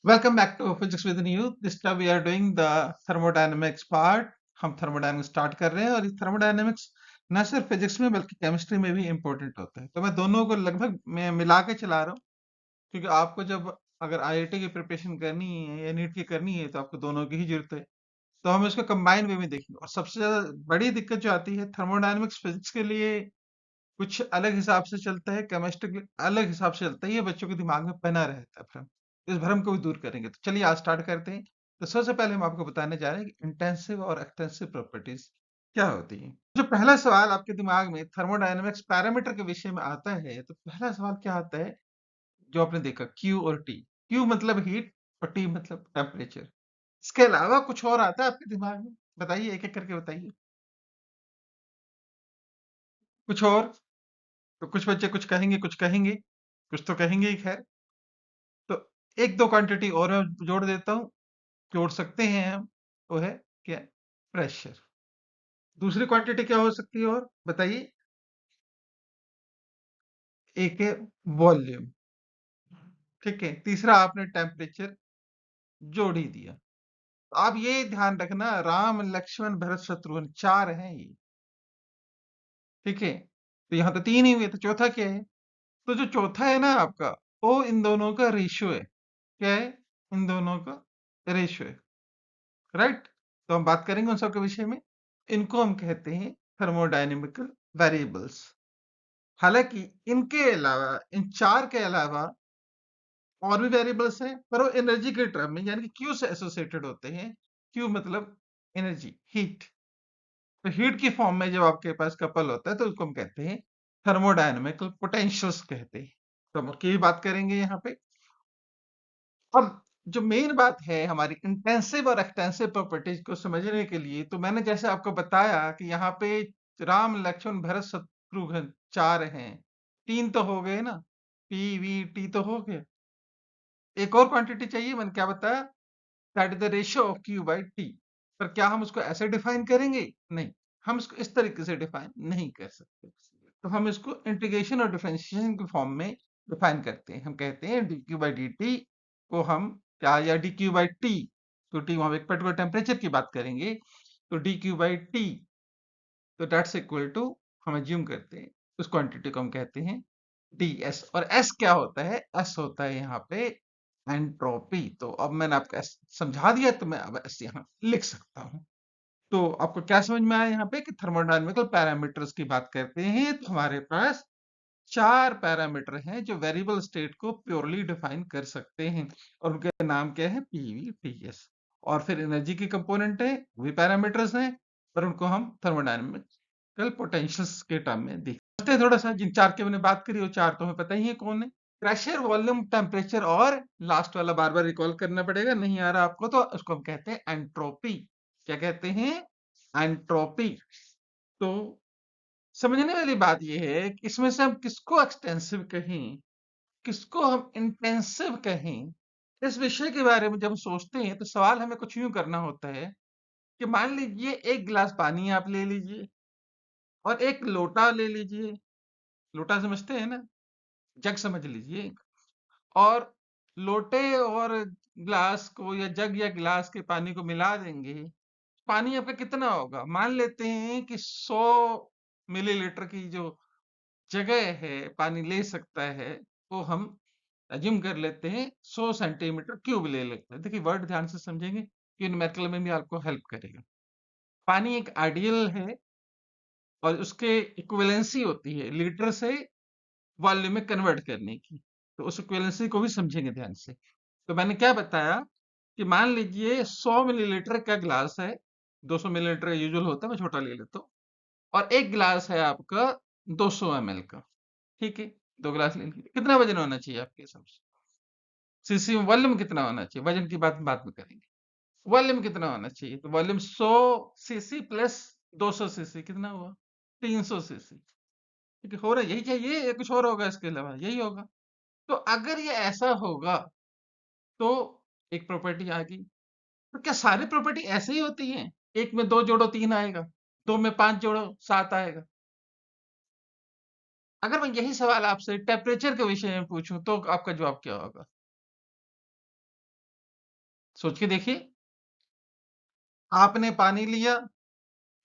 Welcome back to Physics with You. This time we are doing the thermodynamics part. हम thermodynamics start कर रहे हैं और ये थर्मोडायनेमिक्स न सिर्फ फिजिक्स में बल्कि केमिस्ट्री में भी इम्पोर्टेंट होता है। तो मैं दोनों को लगभग मैं मिला के चला रहा हूँ क्योंकि आपको जब अगर आईआईटी की प्रिपरेशन करनी है या नीट की करनी है तो आपको दोनों की ही जरूरत है। तो हम इसको कंबाइन वे में देखेंगे और सबसे ज्यादा बड़ी दिक्कत जो आती है थर्मोडायनेमिक्स फिजिक्स के लिए कुछ अलग हिसाब से चलता है, केमिस्ट्री के अलग हिसाब से चलता है, ये बच्चों के दिमाग में बना रहता है भ्रम। इस भ्रम को भी दूर करेंगे। तो चलिए आज स्टार्ट करते हैं। तो सबसे पहले हम आपको बताने जा रहे हैं कि इंटेंसिव और एक्सटेंसिव प्रॉपर्टीज क्या होती हैं। जो पहला सवाल आपके दिमाग में थर्मोडायनेमिक्स पैरामीटर के विषय में आता है, तो पहला सवाल क्या आता है जो आपने देखा, क्यू और टी। क्यू मतलब हीट और टी मतलब टेम्परेचर। इसके अलावा कुछ और आता है आपके दिमाग में? बताइए, एक एक करके बताइए। कुछ और? तो कुछ बच्चे कुछ कहेंगे, कुछ कहेंगे, कुछ तो कहेंगे ही खैर। तो एक दो क्वांटिटी और मैं जोड़ देता हूं, जोड़ सकते हैं हम। वो है क्या? प्रेशर। दूसरी क्वांटिटी क्या हो सकती है और बताइए? एक है वॉल्यूम। ठीक है, तीसरा आपने टेम्परेचर जोड़ ही दिया। तो आप ये ध्यान रखना, राम लक्ष्मण भरत शत्रुघ्न चार हैं ये। ठीक है, तो यहां तो तीन ही हुए, तो चौथा क्या है? तो जो चौथा है ना आपका, वो इन दोनों का रेशियो है। क्या है? इन दोनों का रेशियो है। राइट? तो हम बात करेंगे उन सब के विषय में। इनको हम कहते हैं थर्मोडायनेमिकल वेरिएबल्स। हालांकि इनके अलावा, इन चार के अलावा और भी वेरिएबल्स हैं, पर वो एनर्जी के टर्म में यानी कि क्यू से एसोसिएटेड होते हैं। क्यू मतलब एनर्जी, हीट। तो हीट की फॉर्म में जब आपके पास कपल होता है तो उसको हम कहते हैं थर्मोडायनेमिकल पोटेंशियल्स कहते हैं। तो हम उसकी भी बात करेंगे यहाँ पे। अब जो मेन बात है हमारी इंटेंसिव और एक्सटेंसिव प्रॉपर्टीज को समझने के लिए, तो मैंने जैसे आपको बताया कि यहाँ पे राम लक्ष्मण भरत शत्रुघ्न चार हैं। तीन तो हो गए ना, पी वी टी तो हो गए। एक और क्वांटिटी चाहिए, मैंने क्या बताया? That is the ratio of Q by T. पर क्या हम उसको ऐसे डिफाइन करेंगे? नहीं, हम इसको इस तरीके से डिफाइन नहीं कर सकते। तो हम इसको इंटीग्रेशन और डिफरेंशिएशन के फॉर्म में डिफाइन करते हैं। हम कहते हैं D Q by D T को हम क्या, या डी क्यू बाई टी। तो टी हम एक पर्टिकुलर टेम्परेचर की बात करेंगे, तो डी क्यू बाई टी, तो दैट्स इक्वल टू, हम एज्यूम करते हैं उस क्वांटिटी को हम कहते हैं डी एस। और एस क्या होता है? एस होता है यहाँ पे एंट्रोपी। तो अब मैंने आपको एस समझा दिया, तो मैं अब एस यहाँ लिख सकता हूँ। तो आपको क्या समझ में आया यहाँ पे कि थर्मोडायनेमिकल पैरामीटर्स की बात करते हैं तो हमारे पास चार पैरामीटर हैं जो वेरिएबल स्टेट को प्योरली डिफाइन कर सकते हैं, और उनके नाम क्या है? PV TS. और फिर एनर्जी की कंपोनेंट है, वो पैरामीटर्स हैं, पर उनको हम थर्मोडायनेमिकल पोटेंशियल्स के टर्म में देखते हैं। थोड़ा सा जिन चार की मैंने बात करी, वो चार तो हमें पता ही है कौन है। प्रेशर, वॉल्यूम, टेम्परेचर और लास्ट वाला बार बार रिकॉल करना पड़ेगा, नहीं आ रहा आपको तो उसको हम कहते हैं एंट्रोपी। क्या कहते हैं? एंट्रोपी। तो समझने वाली बात यह है कि इसमें से हम किसको एक्सटेंसिव कहें, किसको हम इंटेंसिव कहें। इस विषय के बारे में जब हम सोचते हैं तो सवाल हमें कुछ यूं करना होता है कि मान लीजिए एक गिलास पानी आप ले लीजिए और एक लोटा ले लीजिए। लोटा समझते हैं ना? जग समझ लीजिए। और लोटे और ग्लास को या जग या गिलास के पानी को मिला देंगे। पानी आपका कितना होगा? मान लेते हैं कि 100 मिलीलीटर की जो जगह है पानी ले सकता है, वो हम अज्यूम कर लेते हैं 100 सेंटीमीटर क्यूब ले लेते हैं। देखिए वर्ड ध्यान से समझेंगे कि न्यूमेरिकल में भी आपको हेल्प करेगा। पानी एक आइडियल है और उसके इक्विवेलेंसी होती है लीटर से वॉल्यूम में कन्वर्ट करने की। तो उस इक्विवेलेंसी को भी समझेंगे ध्यान से। तो मैंने क्या बताया कि मान लीजिए 100 मिलीलीटर का ग्लास है, 200 मिलीलीटर यूजुअल होता है, मैं छोटा ले लेता हूँ। और एक ग्लास है आपका 200 ml का। ठीक है, दो गिलास ले लीजिए। कितना वजन होना चाहिए आपके हिसाब से? सीसी में वॉल्यूम कितना होना चाहिए? वजन की बात बाद में करेंगे। वॉल्यूम कितना होना चाहिए? तो वॉल्यूम 100 सीसी प्लस 200 सीसी कितना हुआ? 300 सीसी। ठीक है, हो रहा है यही चाहिए या कुछ और होगा? इसके अलावा यही होगा। तो अगर ये ऐसा होगा तो एक प्रॉपर्टी आ गई। तो क्या सारी प्रॉपर्टी ऐसे ही होती हैं? एक में दो जोड़ो तीन आएगा, दो में पांच जोड़ो सात आएगा। अगर मैं यही सवाल आपसे टेम्परेचर के विषय में पूछूं तो आपका जवाब क्या होगा? सोच के देखिए, आपने पानी लिया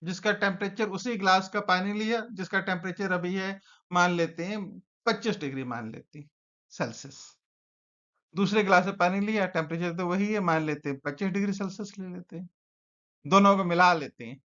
जिसका टेम्परेचर, उसी ग्लास का पानी लिया जिसका टेम्परेचर अभी है, मान लेते हैं 25 डिग्री मान लेते हैं सेल्सियस। दूसरे ग्लास में पानी लिया, टेम्परेचर तो वही है, मान लेते हैं 25 डिग्री सेल्सियस ले लेते हैं, दोनों को मिला लेते हैं।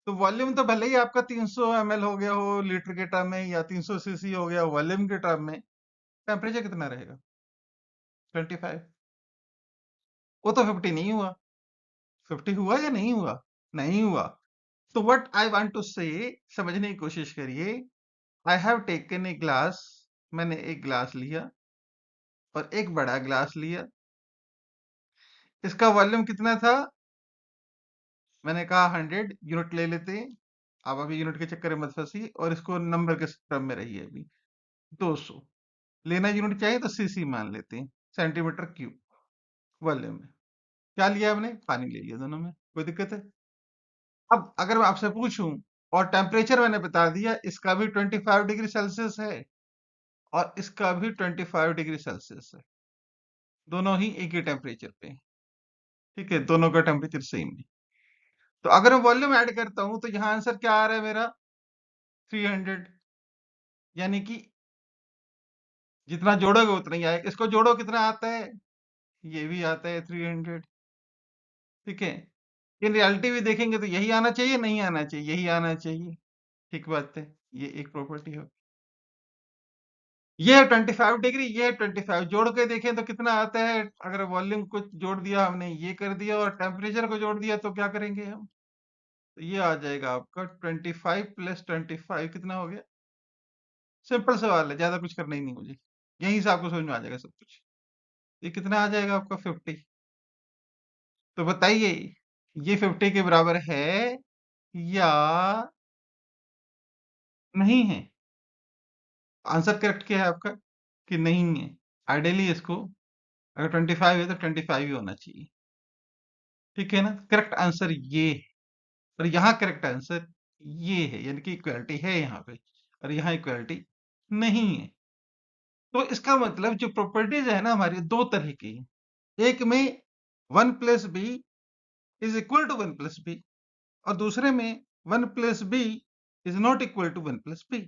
तो वॉल्यूम तो भले ही आपका 300 ml हो गया हो लीटर के टर्म में, या 300 सीसी हो गया वॉल्यूम के टर्म में, टेम्परेचर कितना रहेगा? 25। वो तो 50 नहीं हुआ। 50 हुआ या नहीं हुआ? नहीं हुआ। तो व्हाट आई वांट टू से, समझने की कोशिश करिए। I have taken a glass, मैंने एक ग्लास लिया और एक बड़ा ग्लास लिया। इसका वॉल्यूम कितना था? मैंने कहा 100 यूनिट ले लेते हैं। आप अभी यूनिट के चक्कर में मत फंसिए और इसको नंबर के क्रम में रहिए। अभी 200 लेना, यूनिट चाहिए तो सीसी मान लेते हैं, सेंटीमीटर क्यूब वॉल्यूम में। क्या लिया हमने? पानी ले लिया दोनों में, कोई दिक्कत है? अब अगर मैं आपसे पूछूं, और टेम्परेचर मैंने बता दिया, इसका भी 25 डिग्री सेल्सियस है और इसका भी 25 डिग्री सेल्सियस है, दोनों ही एक ही टेम्परेचर पे हैं, ठीक है, दोनों का टेम्परेचर सेम है। तो अगर मैं वॉल्यूम ऐड करता हूं तो यहाँ आंसर क्या आ रहा है मेरा? 300। यानी कि जितना जोड़ोगे उतना ही आएगा। इसको जोड़ो, कितना आता है? ये भी आता है 300, ठीक है। इन रियलिटी भी देखेंगे तो यही आना चाहिए, नहीं आना चाहिए? यही आना चाहिए, ठीक बात है। ये एक प्रॉपर्टी हो। ये है 25 डिग्री, ये है 25, जोड़ के देखें तो कितना आता है? अगर वॉल्यूम को जोड़ दिया हमने, ये कर दिया, और टेम्परेचर को जोड़ दिया, तो क्या करेंगे हम? तो ये आ जाएगा आपका 25 + 25 कितना हो गया? सिंपल सवाल है, ज्यादा कुछ करना ही नहीं मुझे, यहीं से आपको समझ में आ जाएगा सब कुछ। ये कितना आ जाएगा आपका? 50। तो बताइए, ये 50 के बराबर है या नहीं है? आंसर करेक्ट क्या है आपका? कि नहीं है। आइडियली इसको, अगर 25 है तो 25 ही होना चाहिए, ठीक है ना? करेक्ट आंसर ये है। और यहाँ करेक्ट आंसर ये है, यानी कि इक्वालिटी है यहाँ पे, और यहाँ इक्वालिटी नहीं है। तो इसका मतलब जो प्रॉपर्टीज है ना हमारी, दो तरह की हैं। एक में 1 + b is equal to 1 + b, और दूसरे में 1 + b is not equal to 1 + b।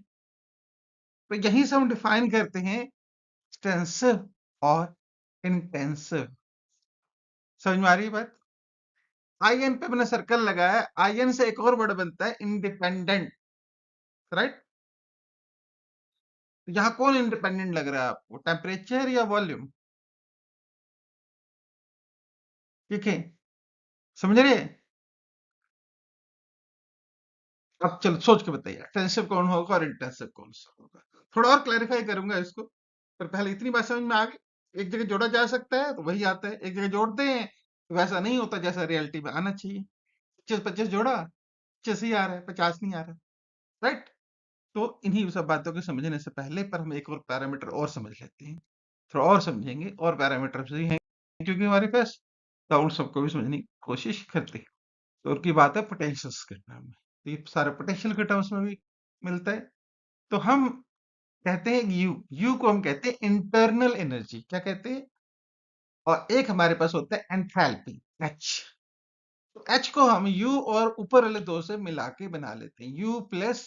तो यहीं से हम डिफाइन करते हैं एक्सटेंसिव और इंटेंसिव। समझ में आ रही है बात? आईएन पे मैंने सर्कल लगाया, आईएन से एक और वर्ड बनता है इंडिपेंडेंट, राइट? तो यहां कौन इंडिपेंडेंट लग रहा है आपको, टेम्परेचर या वॉल्यूम? ठीक है, समझ रहे हैं? अब चलो सोच के बताइए, एक्सटेंसिव कौन होगा और इंटेंसिव कौन सा होगा। थोड़ा और क्लैरिफाई करूंगा इसको, पर पहले इतनी बात समझ में आ गई। एक जगह जोड़ा जा सकता है तो वही आता है, एक जगह जोड़ते हैं तो वैसा नहीं होता जैसा रियलिटी में आना चाहिए। 25 जोड़ा, 25 ही आ रहा है, 50 नहीं आ रहा, राइट? तो इन्हीं सब बातों को समझने से पहले पर हम एक और पैरामीटर और समझ लेते हैं, थोड़ा और समझेंगे, और पैरामीटर भी हैं क्योंकि हमारे पास, तो उन सबको भी समझने की कोशिश करते हैं। तो उनकी बात है पोटेंशियल्स के टर्म में, तो ये सारे पोटेंशियल के टर्म्स में भी मिलता है। तो हम कहते हैं यू, यू को हम कहते हैं इंटरनल एनर्जी, क्या कहते हैं? और एक हमारे पास होता है एंथैल्पी, एच। तो एच को हम यू और ऊपर वाले दो से मिला के बना लेते हैं, यू प्लस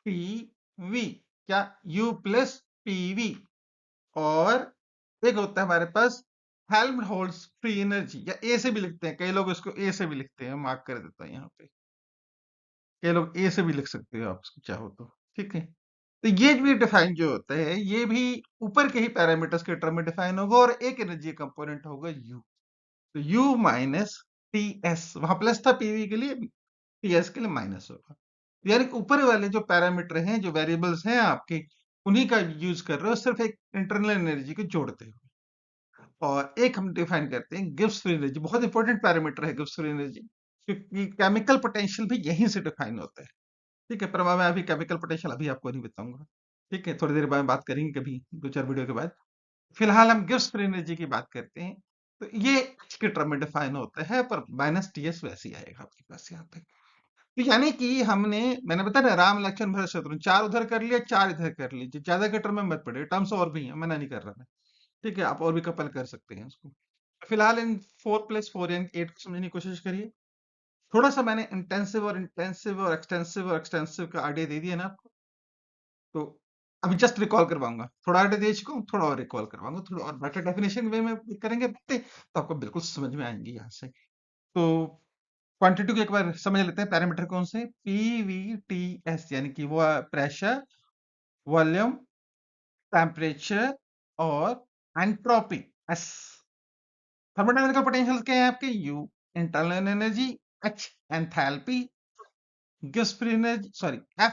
पी वी, क्या? You plus P V. और एक होता है हमारे पास हेल्महोल्ट्ज फ्री एनर्जी, या ए से भी लिखते हैं, कई लोग इसको ए से भी लिखते हैं, मार्क कर देता है यहाँ पे, कई लोग ए से भी लिख सकते हो आप इसको चाहो तो, ठीक है। तो ये भी डिफाइन जो होता है, ये भी ऊपर के ही पैरामीटर्स के टर्म में डिफाइन होगा, और एक एनर्जी कंपोनेंट होगा यू। तो यू माइनस टी एस, वहां प्लस था पीवी के लिए, टी एस के लिए माइनस होगा। यानी कि ऊपर वाले जो पैरामीटर हैं, जो वेरिएबल्स हैं आपके, उन्हीं का यूज कर रहे हो, सिर्फ एक इंटरनल एनर्जी को जोड़ते हुए। और एक हम डिफाइन करते हैं गिब्स फ्री एनर्जी, बहुत इंपॉर्टेंट पैरामीटर है गिब्स फ्री एनर्जी, क्योंकि केमिकल पोटेंशियल भी यहीं से डिफाइन होता है, ठीक है। पर मैं अभी केमिकल पोटेंशियल अभी आपको नहीं बताऊंगा, ठीक है, थोड़ी देर बाद बात करेंगे कभी 2-4 वीडियो के बाद। फिलहाल हम गिब्स फ्री एनर्जी की बात करते हैं। तो ये एच के टर्म में डिफाइन होता है, पर माइनस टी एस वैसे ही आएगा आपके पास यहाँ पे। तो यानी कि हमने, मैंने बताया ना, राम लक्ष्मण भरत शत्रुघ्न, 4 उधर कर लिया, 4 इधर कर लीजिए, ज्यादा के टर्म में मत पड़े, टर्म्स और भी है, मना नहीं कर रहा मैं, ठीक है, आप और भी कपल कर सकते हैं उसको। फिलहाल इन 4+4 यानी 8 को समझने की कोशिश करिए। थोड़ा सा मैंने इंटेंसिव और एक्सटेंसिव का आइडिया दे दिया ना आपको, तो अभी जस्ट रिकॉल करवाऊंगा, थोड़ा आइडिया दे चुका हूँ, थोड़ा और रिकॉल करवाऊंगा, थोड़ा और बेटर डेफिनेशन वे में करेंगे बातें, तो आपको बिल्कुल समझ में आएंगी यहाँ से। तो क्वांटिटी को एक बार समझ लेते हैं, पैरामीटर कौन से, PVTS यानी कि वो प्रेशर, वॉल्यूम, टेम्परेचर और एंट्रोपी एस। थर्मोडायनामिकल पोटेंशियल क्या है आपके, U internal energy, H enthalpy, gives free energy, sorry F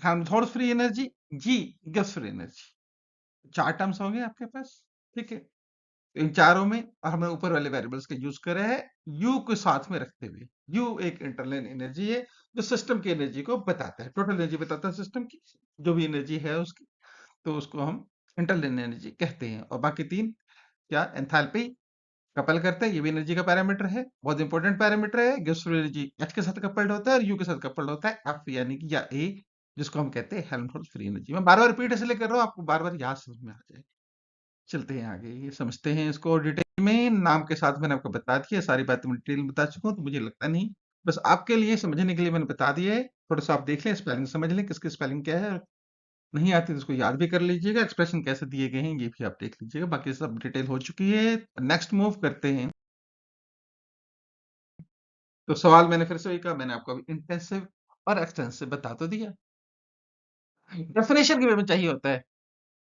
Helmholtz free energy, G gives free energy. 4 terms हो गए आपके पास, ठीक है। तो इन चारों में हमने ऊपर वाले वेरिएबल्स का यूज करा है, U को साथ में रखते हुए। U एक इंटरनल एनर्जी है जो सिस्टम की एनर्जी को बताता है, टोटल एनर्जी बताता है सिस्टम की, जो भी एनर्जी है उसकी, तो उसको हम इंटरनल एनर्जी कहते हैं। और बाकी 3 क्या, एंथैल्पी कपल करते हैं, ये भी एनर्जी का पैरामीटर है, बहुत इंपॉर्टेंट पैरामीटर है। गिव्स फ्री एनर्जी H के साथ कपल्ड होता है और U के साथ कपल्ड होता है F यानी कि या A, जिसको हम कहते हैं हेल्महोल्ट्ज फ्री एनर्जी। मैं बार-बार रिपीट इसलिए कर रहा हूँ, आपको बार-बार याद समझ में आ जाए। चलते हैं आगे, ये समझते हैं इसको डिटेल में। नाम के साथ मैंने आपको बता दिया, सारी बातें मैं डिटेल में बता चुका हूँ, तो मुझे लगता नहीं, बस आपके लिए समझने के लिए मैंने बता दिया है। थोड़ा सा आप देख लें, स्पेलिंग समझ लें, किसकी स्पेलिंग क्या है, नहीं आती तो उसको याद भी कर लीजिएगा, एक्सप्रेशन कैसे दिए गए हैं ये भी आप देख लीजिएगा, बाकी सब डिटेल हो चुकी है। नेक्स्ट मूव करते हैं। तो सवाल मैंने फिर से वही कहा, मैंने आपको अभी इंटेंसिव और एक्सटेंसिव बता तो दिया, डेफिनेशन के वे में चाहिए होता है,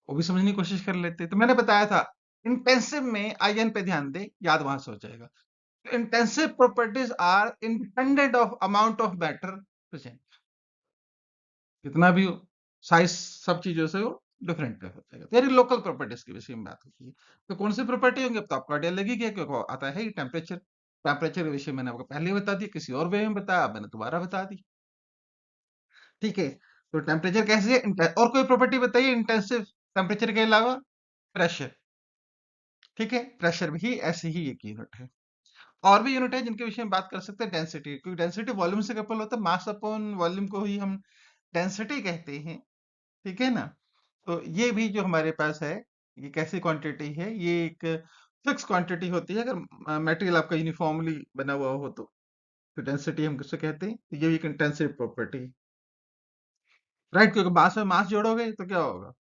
वो भी समझने की कोशिश कर लेते हैं। तो मैंने बताया था इंटेंसिव में IN पे ध्यान दें, याद वहां से हो जाएगा। Intensive properties are independent of amount of matter present, कितना भी साइज सब चीजों से वो डिफरेंट हो जाएगा। यानी लोकल प्रॉपर्टीज के विषय में बात होती है। तो कौन सी प्रॉपर्टी होंगे, अब तो आपको आइडिया लगेगी, क्योंकि आता है ही टेम्परेचर। टेम्परेचर के विषय मैंने आपको पहले ही बता दिया, किसी और वे में बताया, मैंने दोबारा बता दी, ठीक है। तो टेम्परेचर कैसे है, और कोई प्रॉपर्टी बताइए इंटेंसिव टेम्परेचर के अलावा, प्रेशर, ठीक है, प्रेशर भी ऐसे ही एक यूनिट है। और भी यूनिट है जिनके विषय में बात कर सकते हैं, डेंसिटी, क्योंकि डेंसिटी वॉल्यूम से कपल होता है, मास अपॉन वॉल्यूम को ही हम डेंसिटी कहते हैं, ठीक है ना। तो ये भी जो हमारे पास है, ये कैसी क्वांटिटी है, ये एक फिक्स क्वांटिटी होती है। अगर मटेरियल आपका यूनिफॉर्मली बना हुआ हो तो डेंसिटी हम किससे कहते हैं, तो ये भी एक इंटेंसिव प्रॉपर्टी, राइट। क्योंकि मास में मास जोड़ोगे तो क्या होगा,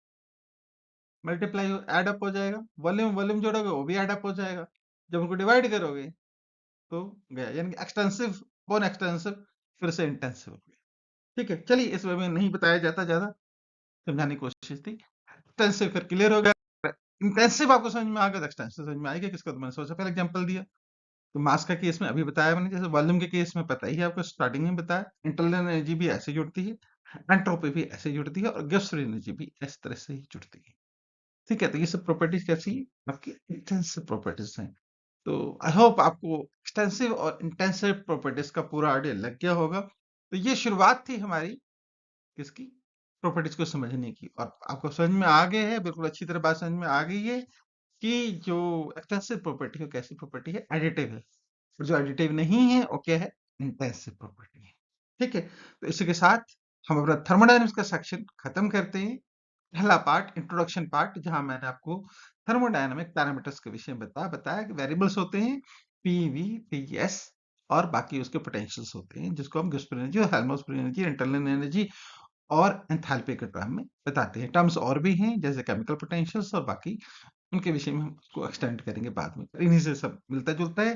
मल्टीप्लाई ऐड अप हो जाएगा, वॉल्यूम वॉल्यूम जोड़ोगे वो भी ऐड अप हो जाएगा, जब उनको डिवाइड करोगे तो गया, यानी एक्सटेंसिव कौन एक्सटेंसिव, फिर से इंटेंसिव हो गया, ठीक है। चलिए, इस वे में नहीं बताया जाता, ज्यादा समझाने की कोशिश थी। एक्सटेंसिव फिर क्लियर हो गया, इंटेंसिव आपको समझ में आ गया तो एक्सटेंसिव समझ में आएगा। किसका, तो मैंने सबसे पहले एग्जांपल दिया, तो मास का केस में अभी बताया मैंने, जैसे वॉल्यूम के केस में पता ही है आपको, स्टार्टिंग में बताया, इंटरनल एनर्जी भी ऐसे जुड़ती है, एंट्रोपी भी ऐसे जुड़ती है, और गिव्स फ्री एनर्जी भी इस तरह से ही जुड़ती है, ठीक है। तो ये सब प्रॉपर्टीज कैसी आपकी इंटेंसिव प्रॉपर्टीज हैं। तो आई होप आपको एक्सटेंसिव और इंटेंसिव प्रॉपर्टीज का पूरा आइडिया लग गया होगा। तो ये शुरुआत थी हमारी किसकी, प्रॉपर्टीज को समझने की, और आपको समझ में आ गए है, बिल्कुल अच्छी तरह बात समझ में आ गई है कि जो एक्सटेंसिव प्रॉपर्टी है कैसी प्रॉपर्टी है, एडिटिव है, और जो एडिटिव नहीं है वो क्या है, इंटेंसिव प्रॉपर्टी है, ठीक है। तो इसी के साथ हम अपना थर्मोडायनेमिक्स का सेक्शन खत्म करते हैं। पहला पार्ट, इंट्रोडक्शन पार्ट, जहां मैंने आपको थर्मोडायनामिक पैरामीटर्स के विषय में बताया कि वेरिएबल्स होते हैं पीवी, पीएस, और बाकी उसके पोटेंशियल्स होते हैं, जिसको हम गिब्स फ्री एनर्जी और Helmholtz free energy, internal energy और एंथैल्पी के टर्म में बताते हैं। टर्म्स और भी हैं, जैसे केमिकल पोटेंशियल्स, और बाकी उनके विषय में हम उसको एक्सटेंड करेंगे बाद में, इन्हीं से सब मिलता जुलता है।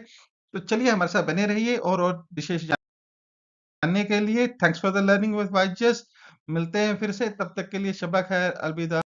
तो चलिए हमारे साथ बने रहिए, और विशेष जानने के लिए thanks for the learning with voyages. मिलते हैं फिर से, तब तक के लिए शब्बा खैर, अलविदा।